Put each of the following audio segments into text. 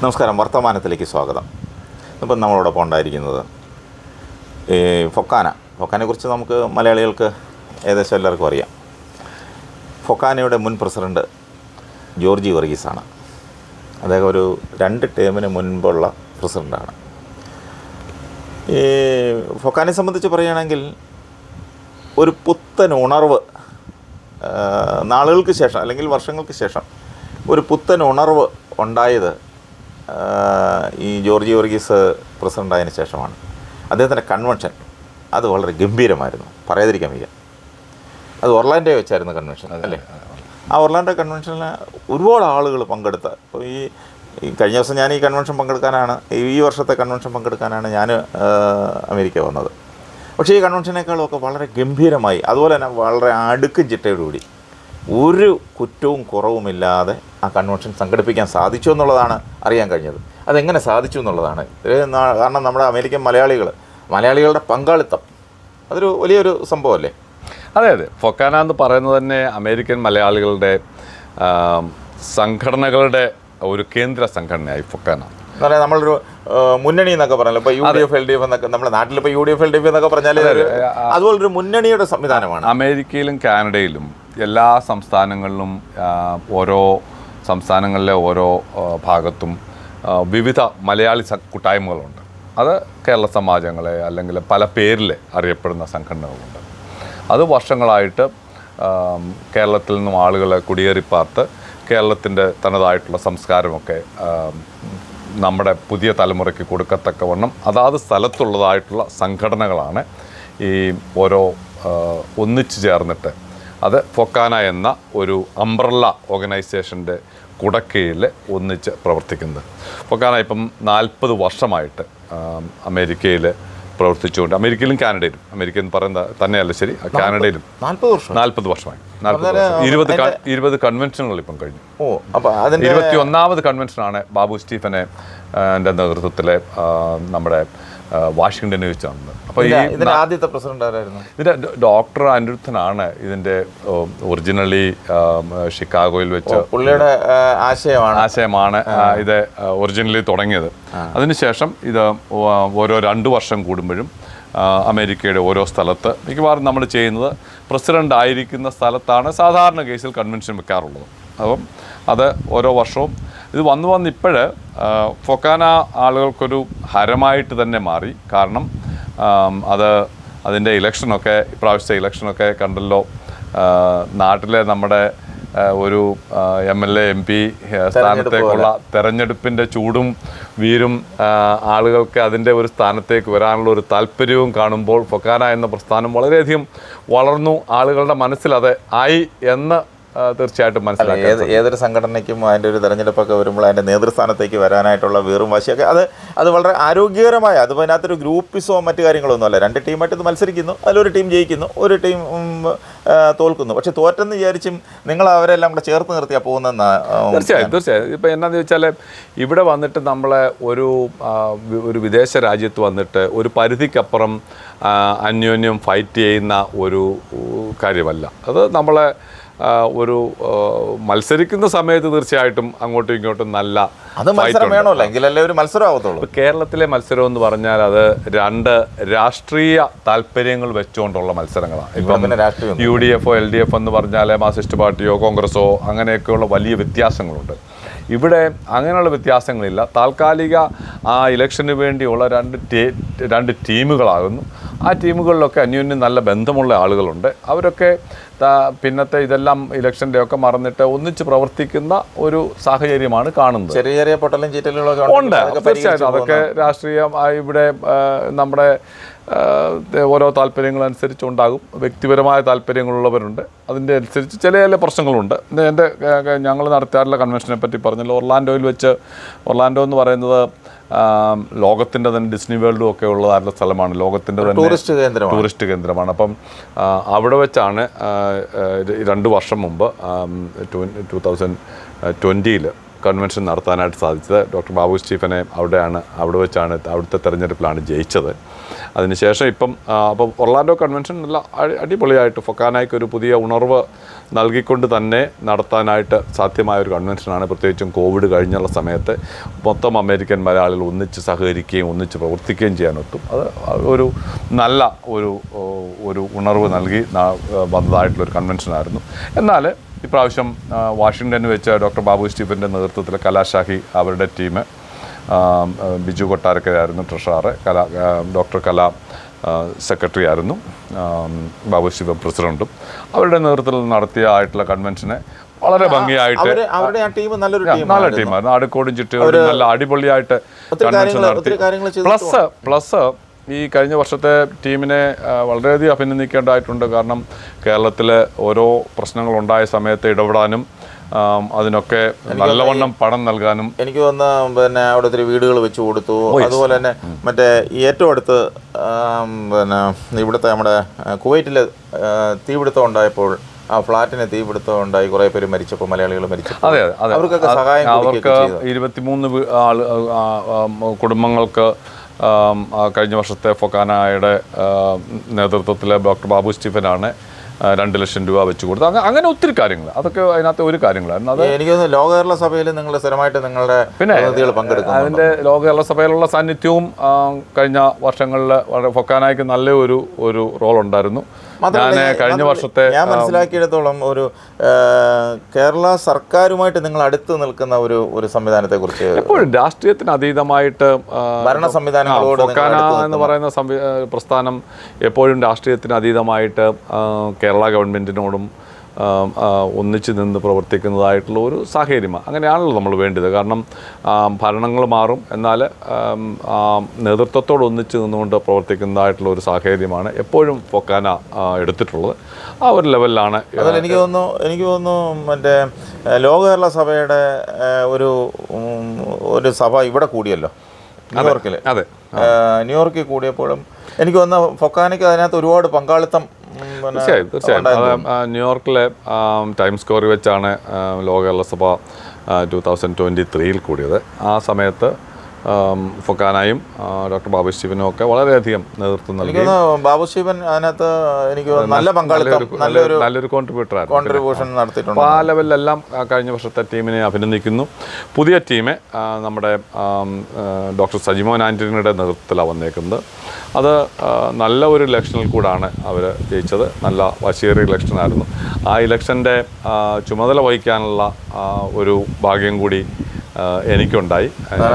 നമസ്കാരം, വർത്തമാനത്തിലേക്ക് സ്വാഗതം. ഇപ്പം നമ്മളോടൊപ്പം ഉണ്ടായിരിക്കുന്നത് ഫൊക്കാനയെക്കുറിച്ച് നമുക്ക് മലയാളികൾക്ക് ഏകദേശം എല്ലാവർക്കും അറിയാം. ഫൊക്കാനയുടെ മുൻ പ്രസിഡൻറ്റ് ജോർജി വർഗീസാണ്. അദ്ദേഹം ഒരു 2 ടേമിന് മുൻപുള്ള പ്രസിഡൻ്റാണ്. ഈ ഫൊക്കാനയെ സംബന്ധിച്ച് പറയുകയാണെങ്കിൽ ഒരു പുത്തൻ ഉണർവ് നാളുകൾക്ക് ശേഷം അല്ലെങ്കിൽ വർഷങ്ങൾക്ക് ശേഷം ഒരു പുത്തൻ ഉണർവ് ഉണ്ടായത് ഈ ജോർജി വർഗീസ് പ്രസിഡൻ്റായതിനു ശേഷമാണ്. അദ്ദേഹത്തിൻ്റെ കൺവെൻഷൻ അത് വളരെ ഗംഭീരമായിരുന്നു, പറയാതിരിക്കാൻ വയ്യ. അത് ഒർലാൻഡോ വെച്ചായിരുന്നു കൺവെൻഷൻ അല്ലേ? ആ ഒർലാൻഡോ കൺവെൻഷനിൽ ഒരുപാട് ആളുകൾ പങ്കെടുത്ത. ഇപ്പോൾ ഈ കഴിഞ്ഞ ദിവസം ഞാൻ ഈ കൺവെൻഷൻ പങ്കെടുക്കാനാണ്, ഈ വർഷത്തെ കൺവെൻഷൻ പങ്കെടുക്കാനാണ് ഞാൻ അമേരിക്ക വന്നത്. പക്ഷേ ഈ കൺവെൻഷനേക്കാളും ഒക്കെ വളരെ ഗംഭീരമായി, അതുപോലെ തന്നെ വളരെ അടുക്കും ചിട്ടയോടുകൂടി ഒരു കുറ്റവും കുറവുമില്ലാതെ ആ കൺവെൻഷൻ സംഘടിപ്പിക്കാൻ സാധിച്ചു എന്നുള്ളതാണ് അറിയാൻ കഴിഞ്ഞത്. അതെങ്ങനെ സാധിച്ചു എന്നുള്ളതാണ്. കാരണം നമ്മുടെ അമേരിക്കൻ മലയാളികളുടെ പങ്കാളിത്തം അതൊരു വലിയൊരു സംഭവമല്ലേ? അതെ, ഫൊക്കാന എന്ന് പറയുന്നത് തന്നെ അമേരിക്കൻ മലയാളികളുടെ സംഘടനകളുടെ ഒരു കേന്ദ്ര സംഘടനയായി ഫൊക്കാന. എന്ന് പറഞ്ഞാൽ നമ്മളൊരു മുന്നണി എന്നൊക്കെ പറഞ്ഞാൽ ഇപ്പോൾ UDF LDF എന്നൊക്കെ നമ്മുടെ നാട്ടിലിപ്പോൾ UDF LDF എന്നൊക്കെ പറഞ്ഞാൽ അതുപോലൊരു മുന്നണിയുടെ സംവിധാനമാണ്. അമേരിക്കയിലും കാനഡയിലും എല്ലാ സംസ്ഥാനങ്ങളിലും ഓരോ സംസ്ഥാനങ്ങളിലെ ഓരോ ഭാഗത്തും വിവിധ മലയാളി കൂട്ടായ്മകളുണ്ട്. അത് കേരള സമാജങ്ങളെ അല്ലെങ്കിൽ പല പേരിൽ അറിയപ്പെടുന്ന സംഘടനകളുണ്ട്. അത് വർഷങ്ങളായിട്ട് കേരളത്തിൽ നിന്നും ആളുകളെ കുടിയേറിപ്പാർത്ത് കേരളത്തിൻ്റെ തനതായിട്ടുള്ള സംസ്കാരമൊക്കെ നമ്മുടെ പുതിയ തലമുറയ്ക്ക് കൊടുക്കത്തക്കവണ്ണം അതാത് സ്ഥലത്തുള്ളതായിട്ടുള്ള സംഘടനകളാണ് ഈ ഓരോ ഒന്നിച്ചു ചേർന്നിട്ട് അത് ഫൊക്കാന എന്ന ഒരു അംബ്രല്ല ഓർഗനൈസേഷൻ്റെ കുടക്കീഴിൽ ഒന്നിച്ച് പ്രവർത്തിക്കുന്നത്. ഫൊക്കാന ഇപ്പം 40 വർഷമായിട്ട് അമേരിക്കയിൽ പ്രവർത്തിച്ചുകൊണ്ട്, അമേരിക്കയിലും കാനഡയിലും, അമേരിക്ക എന്ന് പറയുന്നത് തന്നെയല്ല ശരി, കാനഡയിലും 40 വർഷമായി. 20 കൺവെൻഷനുകൾ ഇപ്പം കഴിഞ്ഞു. 21ാമത് കൺവെൻഷനാണ് ബാബു സ്റ്റീഫനെ എൻ്റെ നേതൃത്വത്തിലെ നമ്മുടെ വാഷിങ്ടണിൽ വെച്ച് നടന്നത്. അപ്പോൾ ഇതിൻ്റെ ആദ്യത്തെ പ്രസിഡന്റ് ആരായിരുന്നു? ഇതിൻ്റെ ഡോക്ടർ അനിരുദ്ധനാണ് ഇതിൻ്റെ ഒറിജിനലി ഷിക്കാഗോയിൽ വെച്ച് പുള്ളിയുടെ ആശയമാണ് ഇത് ഒറിജിനലി തുടങ്ങിയത്. അതിനുശേഷം ഇത് ഓരോ 2 വർഷം കൂടുമ്പോഴും അമേരിക്കയുടെ ഓരോ സ്ഥലത്ത് മിക്കവാറും നമ്മൾ ചെയ്യുന്നത് പ്രസിഡൻ്റ് ആയിരിക്കുന്ന സ്ഥലത്താണ് സാധാരണ കേസിൽ കൺവെൻഷൻ വെക്കാറുള്ളത്. അപ്പം അത് ഓരോ വർഷവും ഇത് വന്നിപ്പോൾ ഫൊക്കാന ആളുകൾക്കൊരു ഹരമായിട്ട് തന്നെ മാറി. കാരണം അതിൻ്റെ ഇലക്ഷനൊക്കെ, ഇപ്രാവശ്യത്തെ ഇലക്ഷനൊക്കെ കണ്ടല്ലോ. നാട്ടിലെ നമ്മുടെ ഒരു MLA MP സ്ഥാനത്തേക്കുള്ള തെരഞ്ഞെടുപ്പിൻ്റെ ചൂടും വീരും ആളുകൾക്ക് അതിൻ്റെ ഒരു സ്ഥാനത്തേക്ക് വരാനുള്ള ഒരു താല്പര്യവും കാണുമ്പോൾ ഫൊക്കാന എന്ന പ്രസ്ഥാനം വളരെയധികം വളർന്നു. ആളുകളുടെ മനസ്സിൽ അത് ആയി എന്ന് തീർച്ചയായിട്ടും മനസ്സിലാക്കാം. ഏതൊരു സംഘടനയ്ക്കും അതിൻ്റെ ഒരു തെരഞ്ഞെടുപ്പൊക്കെ വരുമ്പോൾ അതിൻ്റെ നേതൃസ്ഥാനത്തേക്ക് വരാനായിട്ടുള്ള വീറും വാശിയൊക്കെ അത് വളരെ ആരോഗ്യകരമായ, അത് അതിനകത്തൊരു ഗ്രൂപ്പിസോ മറ്റു കാര്യങ്ങളൊന്നും അല്ല. 2 ടീമായിട്ട് ഇത് മത്സരിക്കുന്നു, അതിലൊരു ടീം ജയിക്കുന്നു, ഒരു ടീം തോൽക്കുന്നു. പക്ഷെ തോറ്റെന്ന് വിചാരിച്ചും നിങ്ങൾ അവരെല്ലാം കൂടെ ചേർത്ത് നിർത്തിയാൽ പോകുന്ന. തീർച്ചയായും ഇപ്പോൾ എന്നാന്ന് ചോദിച്ചാൽ ഇവിടെ വന്നിട്ട് നമ്മളെ ഒരു വിദേശ രാജ്യത്ത് വന്നിട്ട് ഒരു പരിധിക്കപ്പുറം അന്യോന്യം ഫൈറ്റ് ചെയ്യുന്ന ഒരു കാര്യമല്ല അത്. നമ്മളെ ഒരു മത്സരിക്കുന്ന സമയത്ത് തീർച്ചയായിട്ടും അങ്ങോട്ടും ഇങ്ങോട്ടും നല്ല വേണമല്ലോ, എങ്കിലല്ലേ ഒരു മത്സരമാകത്തുള്ളൂ. കേരളത്തിലെ മത്സരം എന്ന് പറഞ്ഞാൽ അത് 2 രാഷ്ട്രീയ താല്പര്യങ്ങൾ വെച്ചുകൊണ്ടുള്ള മത്സരങ്ങളാണ്. ഇപ്പം UDF LDF എന്ന് പറഞ്ഞാൽ മാർക്സിസ്റ്റ് പാർട്ടിയോ കോൺഗ്രസോ അങ്ങനെയൊക്കെയുള്ള വലിയ വ്യത്യാസങ്ങളുണ്ട്. ഇവിടെ അങ്ങനെയുള്ള വ്യത്യാസങ്ങളില്ല. താൽക്കാലിക ആ ഇലക്ഷന് വേണ്ടിയുള്ള 2 ടീമുകളാകുന്നു. ആ ടീമുകളിലൊക്കെ അന്യോന്യം നല്ല ബന്ധമുള്ള ആളുകളുണ്ട്. അവരൊക്കെ പിന്നത്തെ ഇതെല്ലാം ഇലക്ഷൻ്റെ ഒക്കെ മറന്നിട്ട് ഒന്നിച്ച് പ്രവർത്തിക്കുന്ന ഒരു സാഹചര്യമാണ് കാണുന്നത്. ചെറിയ പൊട്ടലും ചീറ്റലുകളൊക്കെ ഉണ്ട്. തീർച്ചയായിട്ടും അതൊക്കെ രാഷ്ട്രീയമായി ഇവിടെ നമ്മുടെ ഓരോ താല്പര്യങ്ങളനുസരിച്ചുണ്ടാകും. വ്യക്തിപരമായ താല്പര്യങ്ങളുള്ളവരുണ്ട്. അതിൻ്റെ അനുസരിച്ച് ചില പ്രശ്നങ്ങളുണ്ട്. ഞങ്ങൾ നടത്താറുള്ള കൺവെൻഷനെ പറ്റി പറഞ്ഞല്ലോ. ഒർലാൻഡോ എന്ന് പറയുന്നത് ലോകത്തിൻ്റെ തന്നെ ഡിസ്നി വേൾഡും ഒക്കെ ഉള്ളതായിട്ടുള്ള സ്ഥലമാണ്. ലോകത്തിൻ്റെ തന്നെ ടൂറിസ്റ്റ് കേന്ദ്രമാണ്. അപ്പം അവിടെ വെച്ചാണ് 2 വർഷം മുമ്പ് 2020 കൺവെൻഷൻ നടത്താനായിട്ട് സാധിച്ചത്. ഡോക്ടർ ബാബു സ്റ്റീഫനെ അവിടെ വെച്ചാണ് അവിടുത്തെ തെരഞ്ഞെടുപ്പിലാണ് ജയിച്ചത്. അതിനുശേഷം ഇപ്പം അപ്പോൾ ഒർലാൻഡോ കൺവെൻഷൻ നല്ല അടിപൊളിയായിട്ട് ഫൊക്കാനയ്ക്ക് ഒരു പുതിയ ഉണർവ് നൽകിക്കൊണ്ട് തന്നെ നടത്താനായിട്ട് സാധ്യമായ ഒരു കൺവെൻഷനാണ്. പ്രത്യേകിച്ചും കോവിഡ് കഴിഞ്ഞുള്ള സമയത്ത് മൊത്തം അമേരിക്കൻ മലയാളികൾ ഒന്നിച്ച് സഹകരിക്കുകയും ഒന്നിച്ച് പ്രവർത്തിക്കുകയും ചെയ്യാനൊത്തും അത് ഒരു നല്ല ഒരു ഉണർവ് നൽകി വന്നതായിട്ടുള്ളൊരു കൺവെൻഷനായിരുന്നു. എന്നാൽ ഇപ്രാവശ്യം വാഷിങ്ടണിൽ വെച്ച് ഡോക്ടർ ബാബു സ്റ്റീഫൻ്റെ നേതൃത്വത്തിൽ കലാശാഹി അവരുടെ ടീം, ബിജു കൊട്ടാരക്കരായിരുന്നു ട്രഷറർ, ഡോക്ടർ കല സെക്രട്ടറി ആയിരുന്നു, ബാബു സ്റ്റീഫൻ പ്രസിഡൻറ്റും, അവരുടെ നേതൃത്വത്തിൽ നടത്തിയ കൺവെൻഷനെ വളരെ ഭംഗിയായിട്ട് നല്ല ടീമായിരുന്നു. ആടുക്കോടും ചിട്ടയോടും നല്ല അടിപൊളിയായിട്ട് കൺവെൻഷൻ നടത്തി. പ്ലസ് ഈ കഴിഞ്ഞ വർഷത്തെ ടീമിനെ വളരെയധികം അഭിനന്ദിക്കേണ്ടതായിട്ടുണ്ട്. കാരണം കേരളത്തിൽ ഓരോ പ്രശ്നങ്ങളുണ്ടായ സമയത്ത് ഇടപെടാനും അതിനൊക്കെ നല്ലവണ്ണം പണം നൽകാനും എനിക്ക് തോന്നുന്ന പിന്നെ അവിടെ ഒത്തിരി വീടുകൾ വെച്ച് കൊടുത്തു. അതുപോലെ തന്നെ മറ്റേ ഏറ്റവും അടുത്ത് പിന്നെ ഇവിടുത്തെ നമ്മുടെ കുവൈറ്റിൽ തീപിടുത്തം ഉണ്ടായപ്പോൾ ആ ഫ്ലാറ്റിന് തീപിടുത്തം ഉണ്ടായി, കുറേ പേര് മരിച്ചപ്പോൾ മലയാളികൾ മരിച്ചപ്പോൾ അവർക്കൊക്കെ സഹായം അവർക്ക് 23 കുടുംബങ്ങൾക്ക് കഴിഞ്ഞ വർഷത്തെ ഫൊക്കാനയുടെ നേതൃത്വത്തിൽ ഡോക്ടർ ബാബു സ്റ്റീഫനാണ് 2 ലക്ഷം രൂപ വെച്ച് കൊടുത്തത്. അങ്ങനെ ഒത്തിരി കാര്യങ്ങൾ, അതൊക്കെ അതിനകത്ത് ഒരു കാര്യങ്ങളായിരുന്നു. അത് എനിക്ക് തോന്നുന്നു ലോക കേരള സഭയിൽ നിങ്ങൾ സ്ഥിരമായിട്ട് നിങ്ങളുടെ പങ്കെടുക്കും. അതിൻ്റെ ലോക കേരള സഭയിലുള്ള സാന്നിധ്യവും കഴിഞ്ഞ വർഷങ്ങളിൽ വളരെ ഫൊക്കാനയ്ക്ക് നല്ല ഒരു റോൾ ഉണ്ടായിരുന്നു. ഞാൻ കഴിഞ്ഞ വർഷത്തെ ഞാൻ മനസ്സിലാക്കിയിടത്തോളം ഒരു കേരള സർക്കാരുമായിട്ട് നിങ്ങൾ അടുത്ത് നിൽക്കുന്ന ഒരു സംവിധാനത്തെ കുറിച്ച് എപ്പോഴും രാഷ്ട്രീയത്തിന് അതീതമായിട്ട് ഭരണ സംവിധാനങ്ങളോട് ഫൊക്കാന എന്ന് പറയുന്ന പ്രസ്ഥാനം എപ്പോഴും രാഷ്ട്രീയത്തിന് അതീതമായിട്ട് കേരള ഗവൺമെൻറ്റിനോടും ഒന്നിച്ച് നിന്ന് പ്രവർത്തിക്കുന്നതായിട്ടുള്ള ഒരു സാഹചര്യമാണ്. അങ്ങനെയാണല്ലോ നമ്മൾ വേണ്ടത്. കാരണം ഭരണങ്ങൾ മാറും, എന്നാൽ നേതൃത്വത്തോട് ഒന്നിച്ച് നിന്നുകൊണ്ട് പ്രവർത്തിക്കുന്നതായിട്ടുള്ള ഒരു സാഹചര്യമാണ് എപ്പോഴും ഫൊക്കാന എടുത്തിട്ടുള്ളത്. ആ ഒരു ലെവലിലാണ്. എനിക്ക് തോന്നുന്നു മറ്റേ ലോക കേരള സഭയുടെ ഒരു സഭ ഇവിടെ കൂടിയല്ലോ ന്യൂയോർക്കിൽ. അതെ, ന്യൂയോർക്കിൽ കൂടിയപ്പോഴും എനിക്ക് തോന്നുന്നു ഫൊക്കാനയ്ക്ക് അതിനകത്ത് ഒരുപാട് പങ്കാളിത്തം. തീർച്ചയായും അത് ന്യൂയോർക്കിലെ ടൈംസ് സ്ക്വയറിൽ വെച്ചാണ് ലോക കേരള സഭ 2023 കൂടിയത്. ആ സമയത്ത് ഫൊക്കാനയും ഡോക്ടർ ബാബു സ്റ്റീഫനും ഒക്കെ വളരെയധികം നേതൃത്വം നൽകി. ബാബു സ്റ്റീഫൻ അതിനകത്ത് എനിക്ക് നല്ല പങ്കാളിത്തം, നല്ലൊരു കോൺട്രിബ്യൂഷൻ നടത്തിയിട്ടുണ്ട്. ആ ലെവലിലെല്ലാം കഴിഞ്ഞ വർഷത്തെ ടീമിനെ അഭിനന്ദിക്കുന്നു. പുതിയ ടീം നമ്മുടെ ഡോക്ടർ സജിമോൻ ആൻ്റണിയുടെ നേതൃത്വത്തിലാണ് വന്നേക്കുന്നത്. അത് നല്ല ഒരു ഇലക്ഷനിൽ കൂടാണ് അവർ ജയിച്ചത്. നല്ല വശ്യേറിയ ഇലക്ഷനായിരുന്നു. ആ ഇലക്ഷൻ്റെ ചുമതല വഹിക്കാനുള്ള ഒരു ഭാഗ്യം കൂടി എനിക്കുണ്ടായി.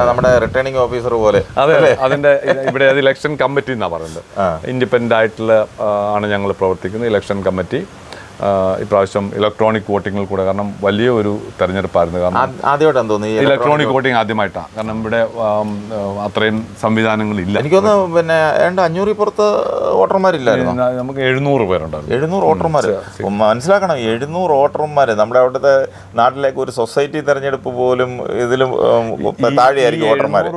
നമ്മുടെ റിട്ടേണിംഗ് ഓഫീസർ പോലെ. അതെ, അതിൻ്റെ ഇവിടെ അത് ഇലക്ഷൻ കമ്മിറ്റി എന്നാണ് പറയുന്നത്. ഇൻഡിപെൻഡൻ്റ് ആയിട്ടുള്ള ആണ് ഞങ്ങൾ പ്രവർത്തിക്കുന്നത്. ഇലക്ഷൻ കമ്മിറ്റി ഇപ്രാവശ്യം ഇലക്ട്രോണിക് വോട്ടിങ്ങിൽ കൂടെ, കാരണം വലിയ ഒരു തെരഞ്ഞെടുപ്പായിരുന്നു. കാരണം ആദ്യമായിട്ടാണ് തോന്നുന്നു ഇലക്ട്രോണിക് വോട്ടിംഗ് ആദ്യമായിട്ടാണ്. കാരണം ഇവിടെ അത്രയും സംവിധാനങ്ങളില്ല. എനിക്കൊന്ന് പിന്നെ 500 പുറത്ത് വോട്ടർമാരില്ലായിരുന്നു. നമുക്ക് 700 പേരുണ്ടായിരുന്നു. 700 വോട്ടർമാർ. മനസ്സിലാക്കണം, 700 വോട്ടർമാർ. നമ്മുടെ അവിടുത്തെ നാട്ടിലേക്ക് ഒരു സൊസൈറ്റി തെരഞ്ഞെടുപ്പ് പോലും ഇതിലും താഴെയായിരിക്കും വോട്ടർമാർ.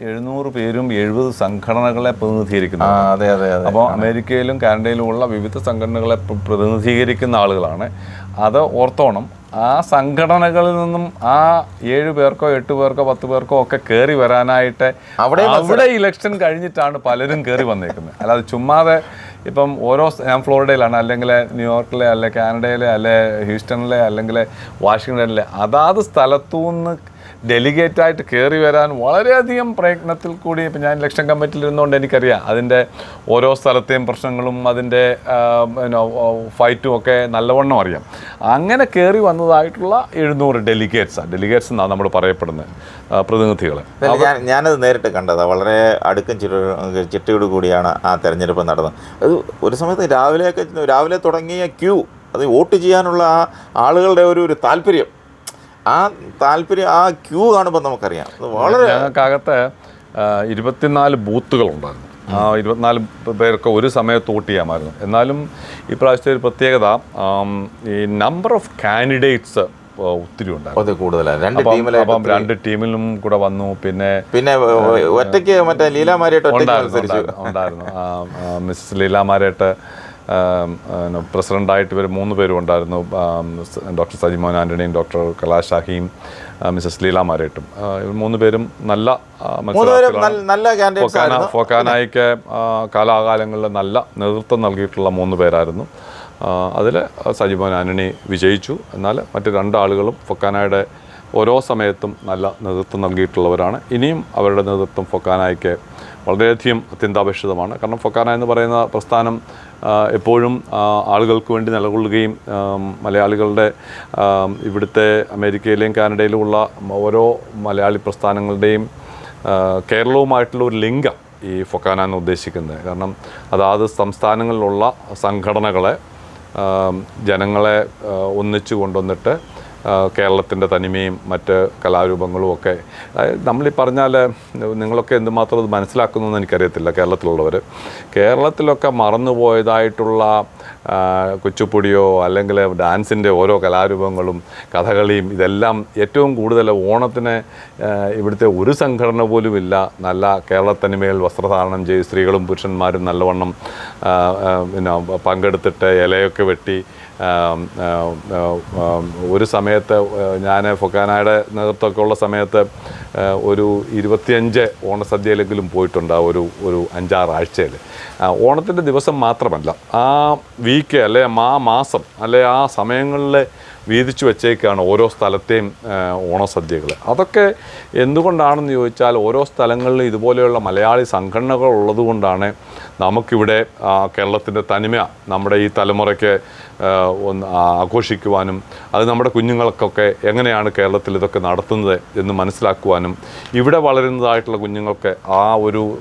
700 പേരും 70 സംഘടനകളെ പ്രതിനിധീകരിക്കുന്നു. അതെ അതെ അതെ. അപ്പോൾ അമേരിക്കയിലും കാനഡയിലുമുള്ള വിവിധ സംഘടനകളെ പ്രതിനിധീകരിക്കുന്ന ആളുകളാണ്. അത് ഓർത്തോണം. ആ സംഘടനകളിൽ നിന്നും ആ 7 പേർക്കോ 8 പേർക്കോ 10 പേർക്കോ ഒക്കെ കയറി വരാനായിട്ട് അവിടെ ഇലക്ഷൻ കഴിഞ്ഞിട്ടാണ് പലരും കയറി വന്നേക്കുന്നത്. അല്ലാതെ ചുമ്മാതെ ഇപ്പം ഞാൻ ഫ്ലോറിഡയിലാണ്, അല്ലെങ്കിൽ ന്യൂയോർക്കിലെ, അല്ലെ കാനഡയിലെ, അല്ലെ ഹ്യൂസ്റ്റണിലെ, അല്ലെങ്കിൽ വാഷിങ്ടണിലെ അതാത് സ്ഥലത്തുനിന്ന് ഡെലിഗേറ്റായിട്ട് കയറി വരാൻ വളരെയധികം പ്രയത്നത്തിൽ കൂടി. ഇപ്പം ഞാൻ ഇലക്ഷൻ കമ്മിറ്റിയിൽ ഇരുന്നുകൊണ്ട് എനിക്കറിയാം അതിൻ്റെ ഓരോ സ്ഥലത്തെയും പ്രശ്നങ്ങളും അതിൻ്റെ ഫൈറ്റും ഒക്കെ നല്ലവണ്ണം അറിയാം. അങ്ങനെ കയറി വന്നതായിട്ടുള്ള 700 ഡെലിഗേറ്റ്സ് എന്നാണ് നമ്മൾ പറയപ്പെടുന്നത്, പ്രതിനിധികളെ. ഞാനത് നേരിട്ട് കണ്ടതാണ്. വളരെ അടുക്കും ചിട്ടയോട് കൂടിയാണ് ആ തെരഞ്ഞെടുപ്പ് നടന്നത്. അത് ഒരു സമയത്ത് രാവിലെ തുടങ്ങിയ ക്യൂ, അത് വോട്ട് ചെയ്യാനുള്ള ആ ആളുകളുടെ ഒരു താല്പര്യം, ആ ക്യൂ കാണുമ്പോൾ നമുക്കറിയാം വളരെ. ഞങ്ങൾക്കകത്ത് 24 ബൂത്തുകളുണ്ടായിരുന്നു. ആ 24 പേർക്ക് ഒരു സമയത്ത് വോട്ട് ചെയ്യാമായിരുന്നു. എന്നാലും ഈ പ്രാവശ്യത്തെ ഒരു പ്രത്യേകത, ഈ നമ്പർ ഓഫ് കാൻഡിഡേറ്റ്സ് ഒത്തിരി ഉണ്ടായിരുന്നു. അപ്പം 2 ടീമിലും കൂടെ വന്നു. പിന്നെ ഒറ്റയ്ക്ക് മറ്റേ ലീലാമാരേട്ട് ഉണ്ടായിരുന്നു. മിസ്സസ് ലീലാമാരേട്ട് പ്രസിഡൻ്റായിട്ട് ഇവർ 3 പേരും ഉണ്ടായിരുന്നു. ഡോക്ടർ സജിമോൻ ആൻ്റണിയും ഡോക്ടർ കലാശാഹിയും മിസസ് ലീലാമാരേട്ടും. ഇവർ 3 പേരും നല്ല നല്ല candidates ആയിരുന്നു. ഫൊക്കാനയ്ക്ക് കാലാകാലങ്ങളിൽ നല്ല നേതൃത്വം നൽകിയിട്ടുള്ള 3 പേരായിരുന്നു. അതിൽ സജിമോൻ ആന്റണി വിജയിച്ചു. എന്നാൽ മറ്റ് 2 ആളുകളും ഫൊക്കാനയുടെ ഓരോ സമയത്തും നല്ല നേതൃത്വം നൽകിയിട്ടുള്ളവരാണ്. ഇനിയും അവരുടെ നേതൃത്വം ഫൊക്കാനയ്ക്ക് വളരെയധികം അത്യന്താപേക്ഷിതമാണ്. കാരണം ഫൊക്കാന എന്ന് പറയുന്ന പ്രസ്ഥാനം എപ്പോഴും ആളുകൾക്ക് വേണ്ടി നിലകൊള്ളുകയും മലയാളികളുടെ ഇവിടുത്തെ അമേരിക്കയിലെയും കാനഡയിലുമുള്ള ഓരോ മലയാളി പ്രസ്ഥാനങ്ങളുടെയും കേരളവുമായിട്ടുള്ള ഒരു ലിങ്ക ഈ ഫൊക്കാന എന്ന് ഉദ്ദേശിക്കുന്നത്. കാരണം അതാത് സംസ്ഥാനങ്ങളിലുള്ള സംഘടനകളെ ജനങ്ങളെ ഒന്നിച്ചു കൊണ്ടുവന്നിട്ട് കേരളത്തിൻ്റെ തനിമയും മറ്റ് കലാരൂപങ്ങളും ഒക്കെ നമ്മളീ പറഞ്ഞാൽ നിങ്ങളൊക്കെ എന്തുമാത്രം അത് മനസ്സിലാക്കുന്നു എന്ന് എനിക്കറിയത്തില്ല. കേരളത്തിലുള്ളവർ കേരളത്തിലൊക്കെ മറന്നുപോയതായിട്ടുള്ള കുച്ചിപ്പുടിയോ അല്ലെങ്കിൽ ഡാൻസിൻ്റെ ഓരോ കലാരൂപങ്ങളും കഥകളിയും ഇതെല്ലാം ഏറ്റവും കൂടുതൽ ഓണത്തിന് ഇവിടുത്തെ ഒരു സംഘടന പോലുമില്ല നല്ല കേരളത്തനിമയിൽ വസ്ത്രധാരണം ചെയ്ത് സ്ത്രീകളും പുരുഷന്മാരും നല്ലവണ്ണം പിന്നെ പങ്കെടുത്തിട്ട് ഇലയൊക്കെ വെട്ടി ഒരു സമയത്ത് ഞാൻ ഫൊക്കാനയുടെ നേതൃത്വമൊക്കെ ഉള്ള സമയത്ത് ഒരു 25 ഓണസദ്യയിലെങ്കിലും പോയിട്ടുണ്ട് ഒരു 5-6 ആഴ്ചയിൽ. ഓണത്തിൻ്റെ ദിവസം മാത്രമല്ല ആ വീക്ക് അല്ലെ ആ മാസം അല്ലെ ആ സമയങ്ങളിൽ വീതിച്ചു വെച്ചേക്കാണ് ഓരോ സ്ഥലത്തെയും ഓണസദ്യകൾ. അതൊക്കെ എന്തുകൊണ്ടാണെന്ന് ചോദിച്ചാൽ ഓരോ സ്ഥലങ്ങളിലും ഇതുപോലെയുള്ള മലയാളി സംഘടനകൾ ഉള്ളതുകൊണ്ടാണ് നമുക്കിവിടെ കേരളത്തിൻ്റെ തനിമ നമ്മുടെ ഈ തലമുറയ്ക്ക് ഒന്ന് ആഘോഷിക്കുവാനും അത് നമ്മുടെ കുഞ്ഞുങ്ങൾക്കൊക്കെ എങ്ങനെയാണ് കേരളത്തിൽ ഇതൊക്കെ നടത്തുന്നത് എന്ന് മനസ്സിലാക്കുവാനും ഇവിടെ വളരുന്നതായിട്ടുള്ള കുഞ്ഞുങ്ങൾക്ക് ആ ഒരു